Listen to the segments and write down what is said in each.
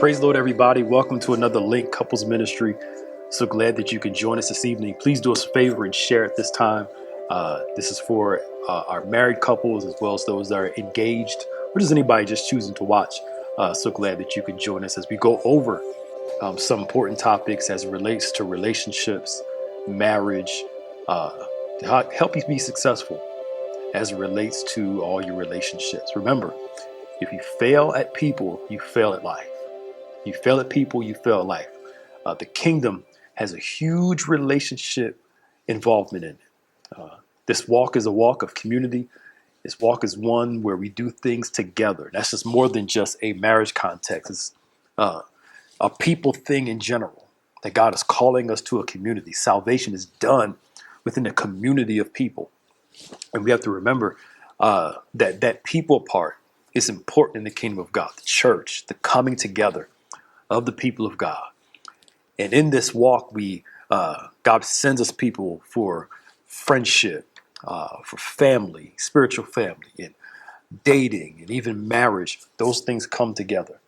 Praise the Lord, everybody. Welcome to another Link Couples Ministry. So glad that you can join us this evening. Please do us a favor and share at this time. This is for our married couples as well as those that are engaged, or just anybody just choosing to watch. So glad that you can join us as we go over some important topics as it relates to relationships, marriage, to help you be successful as it relates to all your relationships. Remember, if you fail at people, you fail at life. You fail at people, you fail at life. The kingdom has a huge relationship involvement in it. This walk is a walk of community. This walk is one where we do things together. That's just more than just a marriage context. It's a people thing in general, that God is calling us to a community. Salvation is done within a community of people. And we have to remember that people part is important in the kingdom of God, the church, the coming together of the people of God. And in this walk, God sends us people for friendship, for family, spiritual family, and dating, and even marriage. Those things come together.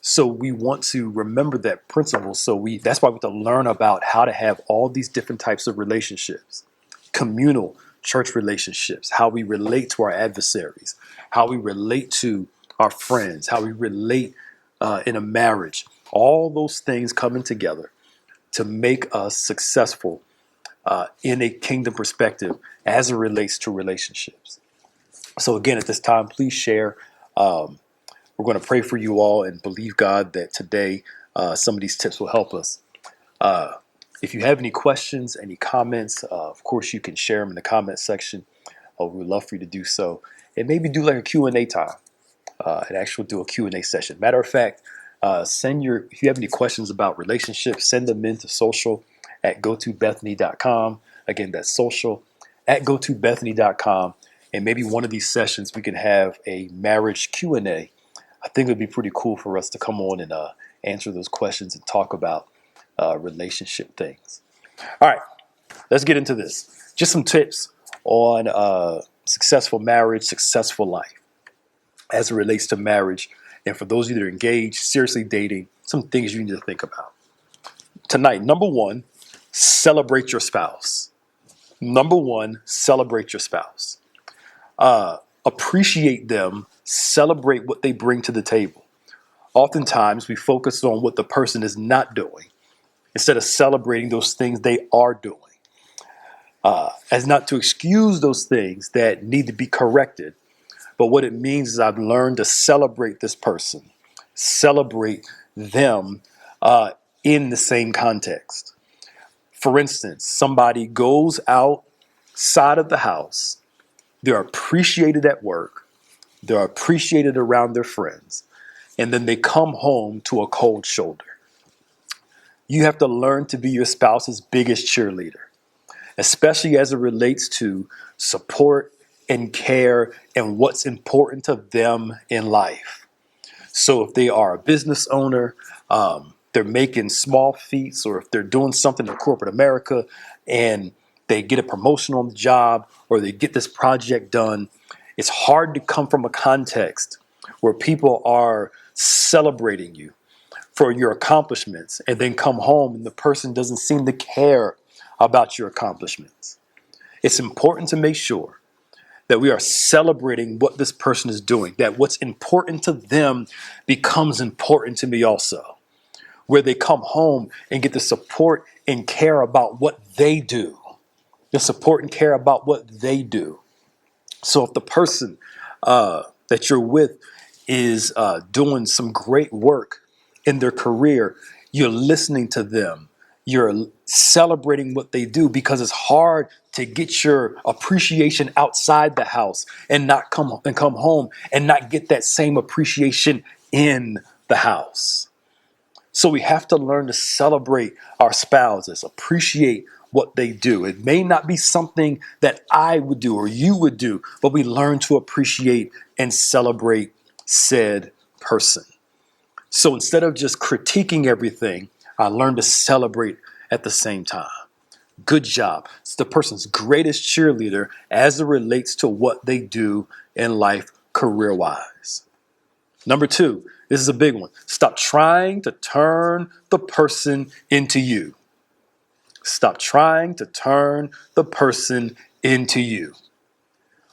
So we want to remember that principle. That's why we have to learn about how to have all these different types of relationships, communal church relationships, how we relate to our adversaries, how we relate to our friends, how we relate in a marriage. All those things coming together to make us successful in a kingdom perspective as it relates to relationships. So again, at this time, please share. We're going to pray for you all and believe God that today some of these tips will help us. If you have any questions, any comments, of course, you can share them in the comment section. We would love for you to do so. And maybe do like a Q&A time. And actually do a Q&A session. Matter of fact, if you have any questions about relationships, send them into social@gotobethany.com. Again, that's social@gotobethany.com. And maybe one of these sessions we can have a marriage Q&A. I think it would be pretty cool for us to come on and answer those questions and talk about relationship things. All right, let's get into this. Just some tips on successful marriage, successful life as it relates to marriage. And for those of you that are engaged, seriously dating, some things you need to think about. Tonight, number one, celebrate your spouse. Number one, celebrate your spouse. Appreciate them, celebrate what they bring to the table. Oftentimes, we focus on what the person is not doing instead of celebrating those things they are doing. As not to excuse those things that need to be corrected, but what it means is I've learned to celebrate this person, celebrate them in the same context. For instance, somebody goes outside of the house, they're appreciated at work, they're appreciated around their friends, and then they come home to a cold shoulder. You have to learn to be your spouse's biggest cheerleader, especially as it relates to support and care and what's important to them in life. So if they are a business owner, they're making small feats, or if they're doing something in corporate America and they get a promotion on the job or they get this project done, it's hard to come from a context where people are celebrating you for your accomplishments and then come home and the person doesn't seem to care about your accomplishments. It's important to make sure that we are celebrating what this person is doing, that what's important to them becomes important to me also, where they come home and get the support and care about what they do, the support and care about what they do. So if the person that you're with is doing some great work in their career, you're listening to them. You're celebrating what they do, because it's hard to get your appreciation outside the house and not come home and not get that same appreciation in the house. So we have to learn to celebrate our spouses, appreciate what they do. It may not be something that I would do or you would do, but we learn to appreciate and celebrate said person. So instead of just critiquing everything, I learned to celebrate at the same time. Good job. It's the person's greatest cheerleader as it relates to what they do in life career-wise. Number two, this is a big one. Stop trying to turn the person into you. Stop trying to turn the person into you.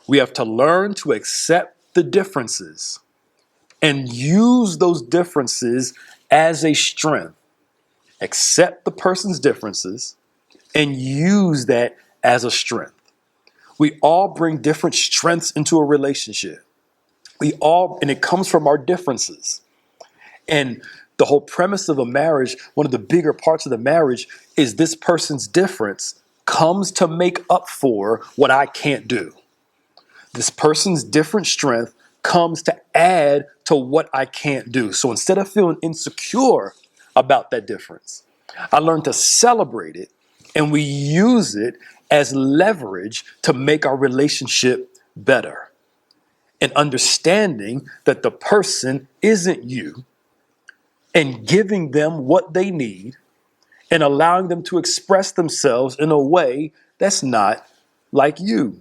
We have to learn to accept the differences and use those differences as a strength. Accept the person's differences and use that as a strength. We all bring different strengths into a relationship. And it comes from our differences. And the whole premise of a marriage, one of the bigger parts of the marriage, is this person's difference comes to make up for what I can't do. This person's different strength comes to add to what I can't do. So instead of feeling insecure about that difference, I learned to celebrate it, and we use it as leverage to make our relationship better. And understanding that the person isn't you, and giving them what they need and allowing them to express themselves in a way that's not like you.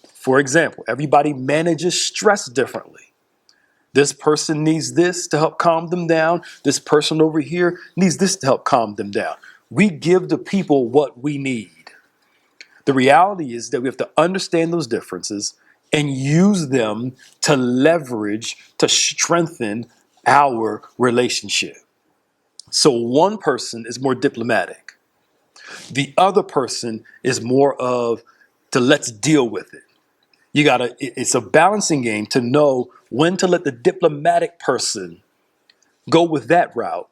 For example, everybody manages stress differently. This person needs this to help calm them down. This person over here needs this to help calm them down. We give the people what we need. The reality is that we have to understand those differences and use them to leverage, to strengthen our relationship. So one person is more diplomatic. The other person is more of to let's deal with it. It's a balancing game to know when to let the diplomatic person go with that route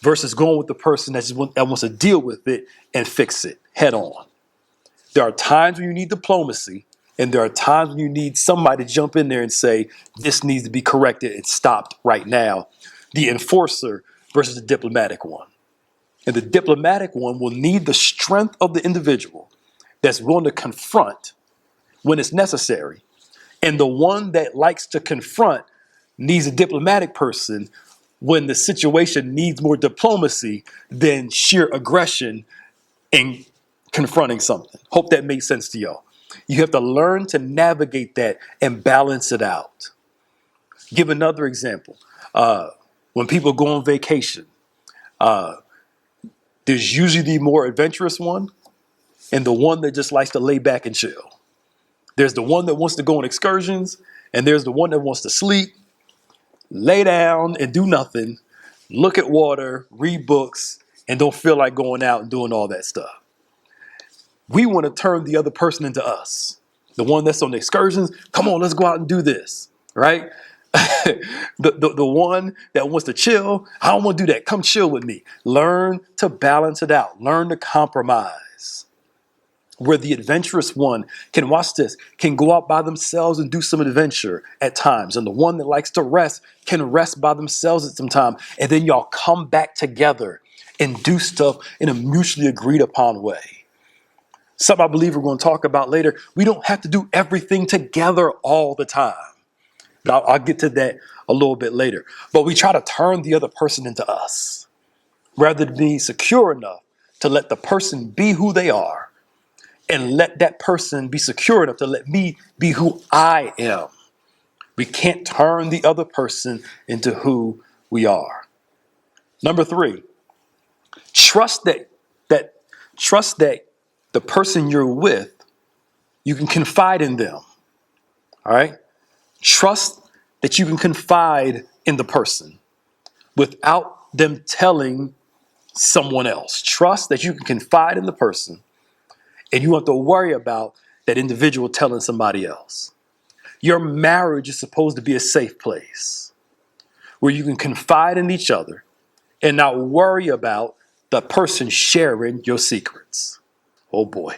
versus going with the person that wants to deal with it and fix it head on. There are times when you need diplomacy, and there are times when you need somebody to jump in there and say, this needs to be corrected and stopped right now. The enforcer versus the diplomatic one. And the diplomatic one will need the strength of the individual that's willing to confront when it's necessary. And the one that likes to confront needs a diplomatic person when the situation needs more diplomacy than sheer aggression and confronting something. Hope that makes sense to y'all. You have to learn to navigate that and balance it out. Give another example. When people go on vacation, there's usually the more adventurous one and the one that just likes to lay back and chill. There's the one that wants to go on excursions, and there's the one that wants to sleep, lay down and do nothing, look at water, read books, and don't feel like going out and doing all that stuff. We want to turn the other person into us. The one that's on the excursions, come on, let's go out and do this, right? the one that wants to chill, I don't want to do that. Come chill with me. Learn to balance it out. Learn to compromise. Where the adventurous one can, watch this, can go out by themselves and do some adventure at times. And the one that likes to rest can rest by themselves at some time. And then y'all come back together and do stuff in a mutually agreed upon way. Something I believe we're going to talk about later. We don't have to do everything together all the time. But I'll get to that a little bit later. But we try to turn the other person into us rather than being secure enough to let the person be who they are. And let that person be secure enough to let me be who I am. We can't turn the other person into who we are. Number three, trust that the person you're with, you can confide in them. All right? Trust that you can confide in the person without them telling someone else. Trust that you can confide in the person. And you don't have to worry about that individual telling somebody else. Your marriage is supposed to be a safe place where you can confide in each other and not worry about the person sharing your secrets. Oh boy.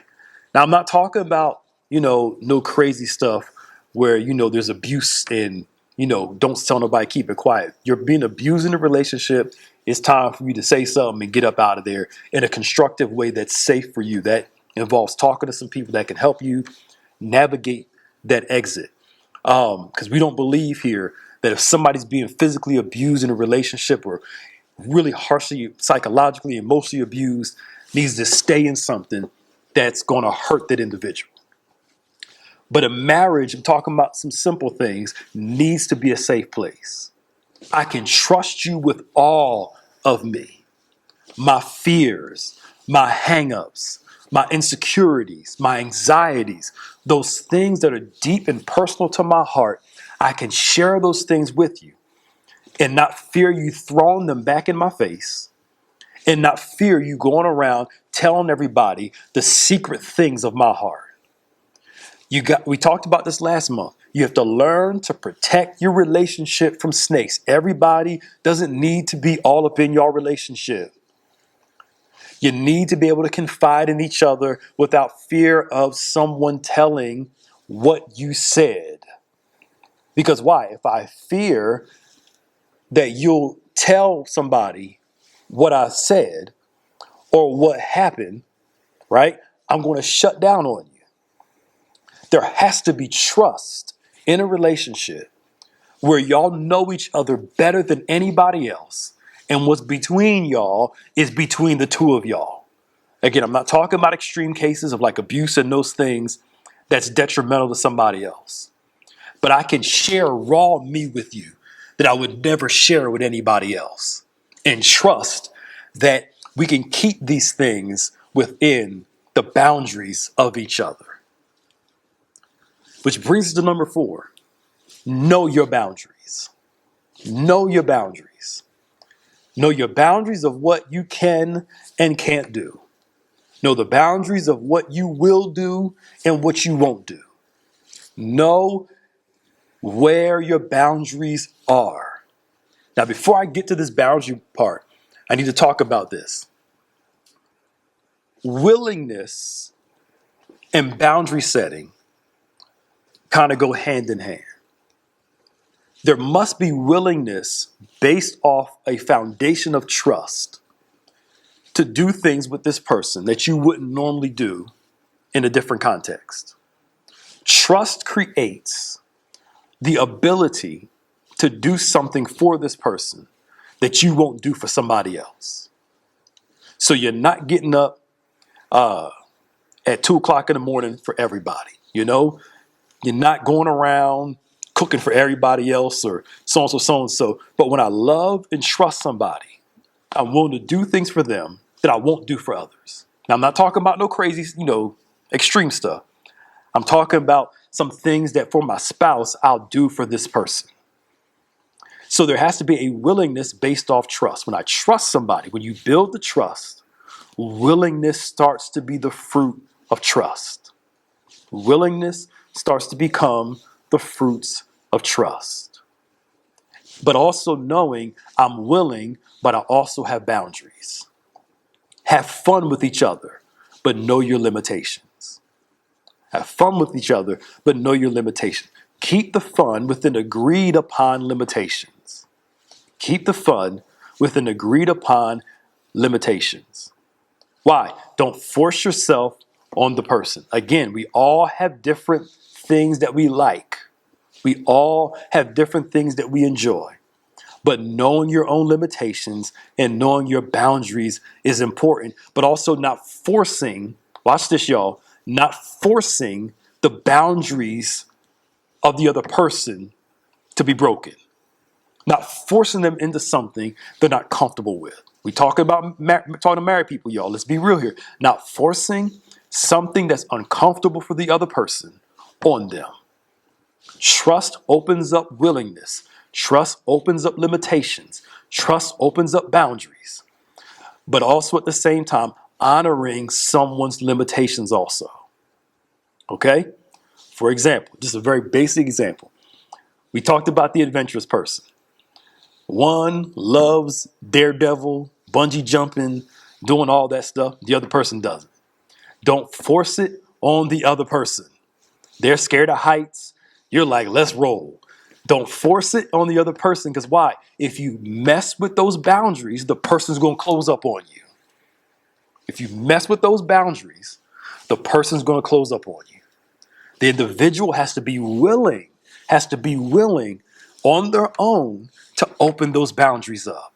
Now, I'm not talking about, no crazy stuff where, there's abuse and, don't tell nobody, keep it quiet. You're being abused in a relationship. It's time for you to say something and get up out of there in a constructive way that's safe for you. That involves talking to some people that can help you navigate that exit. Because we don't believe here that if somebody's being physically abused in a relationship or really harshly, psychologically, emotionally abused, needs to stay in something that's going to hurt that individual. But a marriage, I'm talking about some simple things, needs to be a safe place. I can trust you with all of me, my fears, my hangups, my insecurities, my anxieties, those things that are deep and personal to my heart. I can share those things with you and not fear you throwing them back in my face and not fear you going around telling everybody the secret things of my heart. We talked about this last month. You have to learn to protect your relationship from snakes. Everybody doesn't need to be all up in your relationship. You need to be able to confide in each other without fear of someone telling what you said. Because why? If I fear that you'll tell somebody what I said or what happened, right? I'm going to shut down on you. There has to be trust in a relationship where y'all know each other better than anybody else. And what's between y'all is between the two of y'all. Again, I'm not talking about extreme cases of like abuse and those things that's detrimental to somebody else. But I can share raw me with you that I would never share with anybody else. And trust that we can keep these things within the boundaries of each other. Which brings us to number 4. Know your boundaries. Know your boundaries. Know your boundaries of what you can and can't do. Know the boundaries of what you will do and what you won't do. Know where your boundaries are. Now, before I get to this boundary part, I need to talk about this. Willingness and boundary setting kind of go hand in hand. There must be willingness based off a foundation of trust to do things with this person that you wouldn't normally do in a different context. Trust creates the ability to do something for this person that you won't do for somebody else. So you're not getting up at 2 o'clock in the morning for everybody. You know, you're not going around cooking for everybody else or so-and-so, so-and-so. But when I love and trust somebody, I'm willing to do things for them that I won't do for others. Now, I'm not talking about no crazy, extreme stuff. I'm talking about some things that for my spouse, I'll do for this person. So there has to be a willingness based off trust. When I trust somebody, when you build the trust, willingness starts to be the fruit of trust. Willingness starts to become the fruits of trust. But also knowing I'm willing, but I also have boundaries. Have fun with each other, but know your limitations. Have fun with each other, but know your limitations. Keep the fun within agreed upon limitations. Keep the fun within agreed upon limitations. Why? Don't force yourself on the person. Again, we all have different things that we like. We all have different things that we enjoy. But knowing your own limitations and knowing your boundaries is important, but also not forcing, watch this, y'all, not forcing the boundaries of the other person to be broken. Not forcing them into something they're not comfortable with. We talking to married people, y'all. Let's be real here. Not forcing something that's uncomfortable for the other person on them. Trust opens up willingness. Trust opens up limitations. Trust opens up boundaries. But also at the same time, honoring someone's limitations also. Okay? For example, just a very basic example. We talked about the adventurous person. One loves daredevil, bungee jumping, doing all that stuff. The other person doesn't. Don't force it on the other person. They're scared of heights. You're like, let's roll. Don't force it on the other person, because why? If you mess with those boundaries, the person's going to close up on you. If you mess with those boundaries, the person's going to close up on you. The individual has to be willing on their own to open those boundaries up.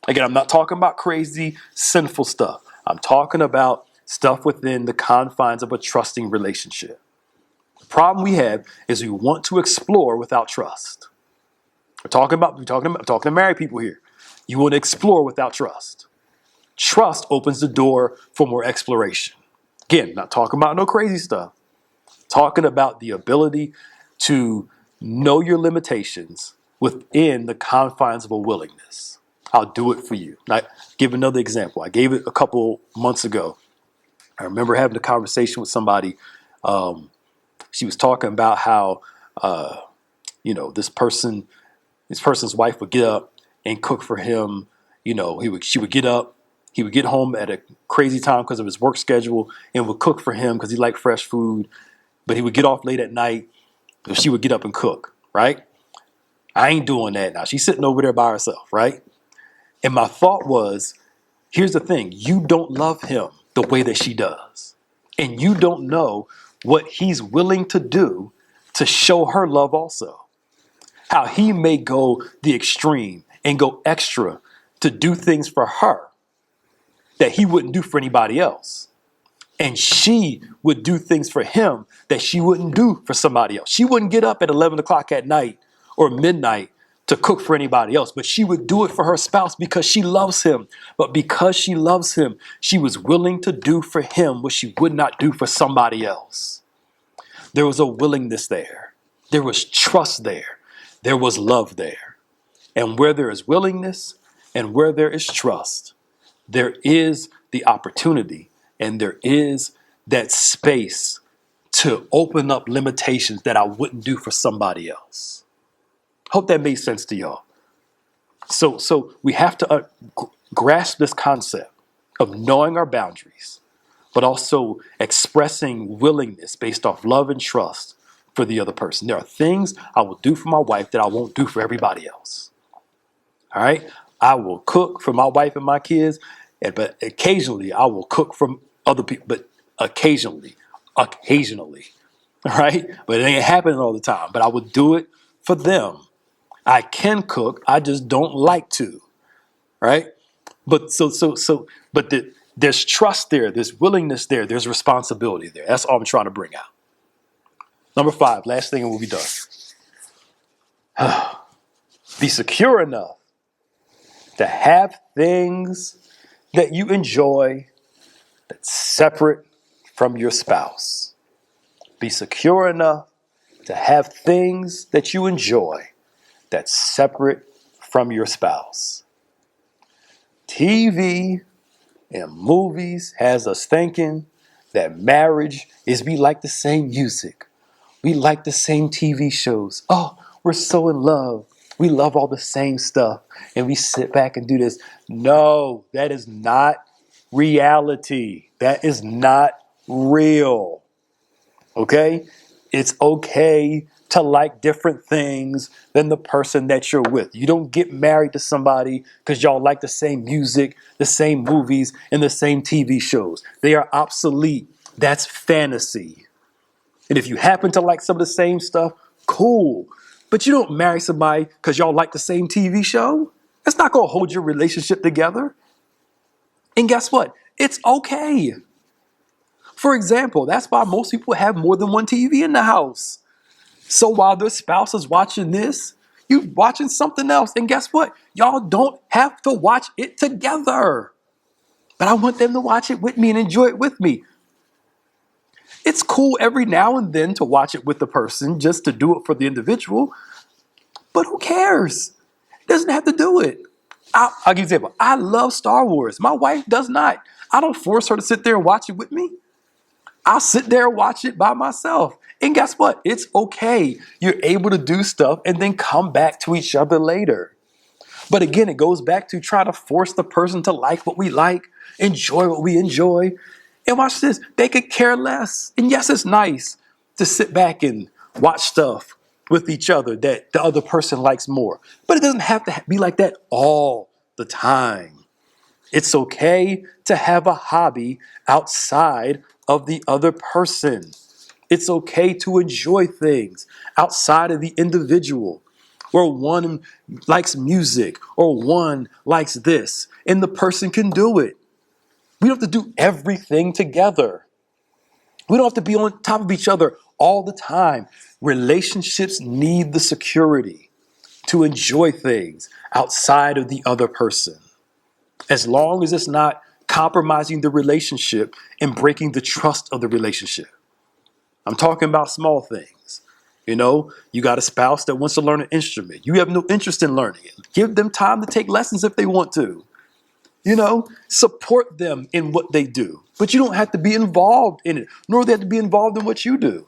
Again, I'm not talking about crazy, sinful stuff. I'm talking about stuff within the confines of a trusting relationship. The problem we have is we want to explore without trust. We're talking to married people here. You want to explore without trust. Trust opens the door for more exploration. Again, not talking about no crazy stuff. Talking about the ability to know your limitations within the confines of a willingness. I'll do it for you. I give another example. I gave it a couple months ago. I remember having a conversation with somebody. She was talking about how this person's wife would get up and cook for him. She would get up. He would get home at a crazy time because of his work schedule and would cook for him because he liked fresh food. But he would get off late at night. So she would get up and cook, right? I ain't doing that now. She's sitting over there by herself, right? And my thought was, here's the thing. You don't love him the way that she does. And you don't know what he's willing to do to show her love also. How he may go the extreme and go extra to do things for her that he wouldn't do for anybody else. And she would do things for him that she wouldn't do for somebody else. She wouldn't get up at 11 o'clock at night or midnight to cook for anybody else, but she would do it for her spouse because she loves him. But because she loves him, she was willing to do for him what she would not do for somebody else. There was a willingness there. There was trust there. There was love there. And where there is willingness and where there is trust, there is the opportunity and there is that space to open up limitations that I wouldn't do for somebody else. Hope that made sense to y'all. So we have to grasp this concept of knowing our boundaries, but also expressing willingness based off love and trust for the other person. There are things I will do for my wife that I won't do for everybody else. All right? I will cook for my wife and my kids, but occasionally I will cook for other people, but occasionally, all right? But it ain't happening all the time, but I would do it for them. I can cook, I just don't like to, right? But there's trust there, there's willingness there, there's responsibility there. That's all I'm trying to bring out. Number 5, last thing and we'll be done. Be secure enough to have things that you enjoy that's separate from your spouse. Be secure enough to have things that you enjoy that's separate from your spouse. TV and movies has us thinking that marriage is we like the same music. We like the same TV shows. Oh, we're so in love. We love all the same stuff. And we sit back and do this. No, that is not reality. That is not real. Okay? It's okay to like different things than the person that you're with. You don't get married to somebody because y'all like the same music, the same movies, and the same TV shows. They are obsolete. That's fantasy. And if you happen to like some of the same stuff, cool. But you don't marry somebody because y'all like the same TV show. That's not going to hold your relationship together. And guess what? It's okay. For example, that's why most people have more than one TV in the house. So while their spouse is watching this, you're watching something else. And guess what? Y'all don't have to watch it together. But I want them to watch it with me and enjoy it with me. It's cool every now and then to watch it with the person just to do it for the individual. But who cares? Doesn't have to do it. I'll give you an example. I love Star Wars. My wife does not. I don't force her to sit there and watch it with me. I'll sit there and watch it by myself. And guess what? It's okay. You're able to do stuff and then come back to each other later. But again, it goes back to trying to force the person to like what we like, enjoy what we enjoy. And watch this. They could care less. And yes, it's nice to sit back and watch stuff with each other that the other person likes more. But it doesn't have to be like that all the time. It's okay to have a hobby outside of the other person. It's okay to enjoy things outside of the individual, where one likes music or one likes this, and the person can do it. We don't have to do everything together. We don't have to be on top of each other all the time. Relationships need the security. to enjoy things outside of the other person, as long as it's not compromising the relationship and breaking the trust of the relationship. I'm talking about small things. You got a spouse that wants to learn an instrument. You have no interest in learning it. Give them time to take lessons if they want to. Support them in what they do. But you don't have to be involved in it, nor do they have to be involved in what you do.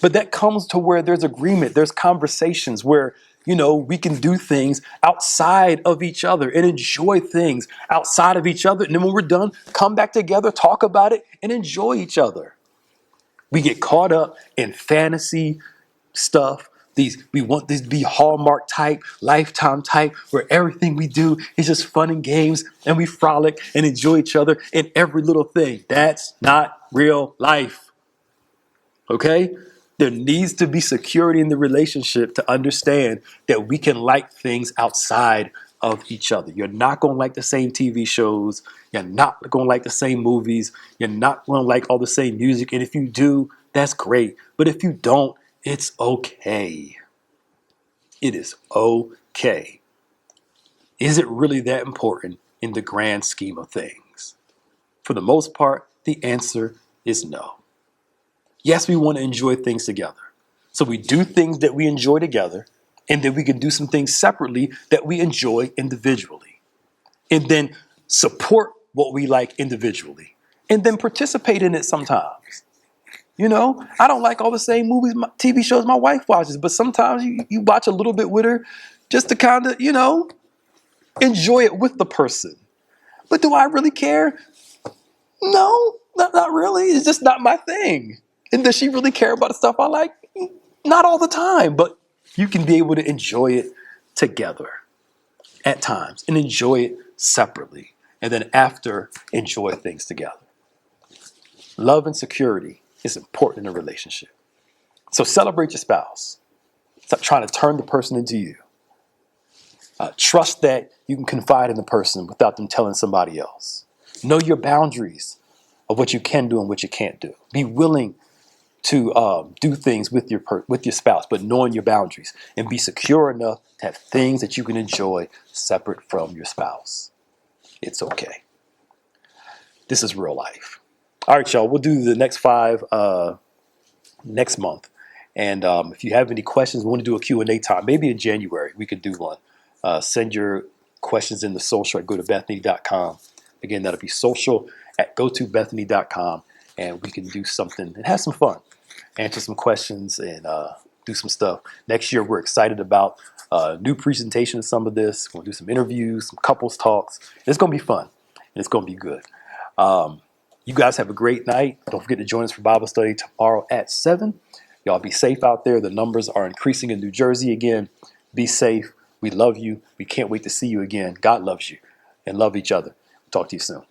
But that comes to where there's agreement, there's conversations where, we can do things outside of each other and enjoy things outside of each other. And then when we're done, come back together, talk about it, and enjoy each other. We get caught up in fantasy stuff. We want this to be Hallmark type, Lifetime type, where everything we do is just fun and games and we frolic and enjoy each other in every little thing. That's not real life. Okay? There needs to be security in the relationship to understand that we can like things outside of each other. You're not going to like the same TV shows. You're not going to like the same movies. You're not going to like all the same music. And if you do, that's great. But if you don't, it's okay. It is okay. Is it really that important in the grand scheme of things? For the most part, the answer is no. Yes, we want to enjoy things together. So we do things that we enjoy together, and then we can do some things separately that we enjoy individually. And then support what we like individually. And then participate in it sometimes. I don't like all the same movies, TV shows my wife watches, but sometimes you watch a little bit with her just to kind of, enjoy it with the person. But do I really care? No, not really. It's just not my thing. And does she really care about the stuff I like? Not all the time, but you can be able to enjoy it together at times and enjoy it separately. And then after, enjoy things together. Love and security is important in a relationship. So celebrate your spouse. Stop trying to turn the person into you. Trust that you can confide in the person without them telling somebody else. Know your boundaries of what you can do and what you can't do. Be willing to do things with your spouse, but knowing your boundaries, and be secure enough to have things that you can enjoy separate from your spouse. It's okay. This is real life. All right, y'all. We'll do the next 5 next month. And if you have any questions, we want to do a Q&A time. Maybe in January we could do one. Send your questions in the social at gotobethany.com. Again, that'll be social at gotobethany.com. And we can do something and have some fun. Answer some questions and do some stuff. Next year, we're excited about new presentation of some of this. We'll do some interviews, some couples talks. It's going to be fun, and it's going to be good. You guys have a great night. Don't forget to join us for Bible study tomorrow at 7. Y'all be safe out there. The numbers are increasing in New Jersey again. Be safe. We love you. We can't wait to see you again. God loves you, and love each other. Talk to you soon.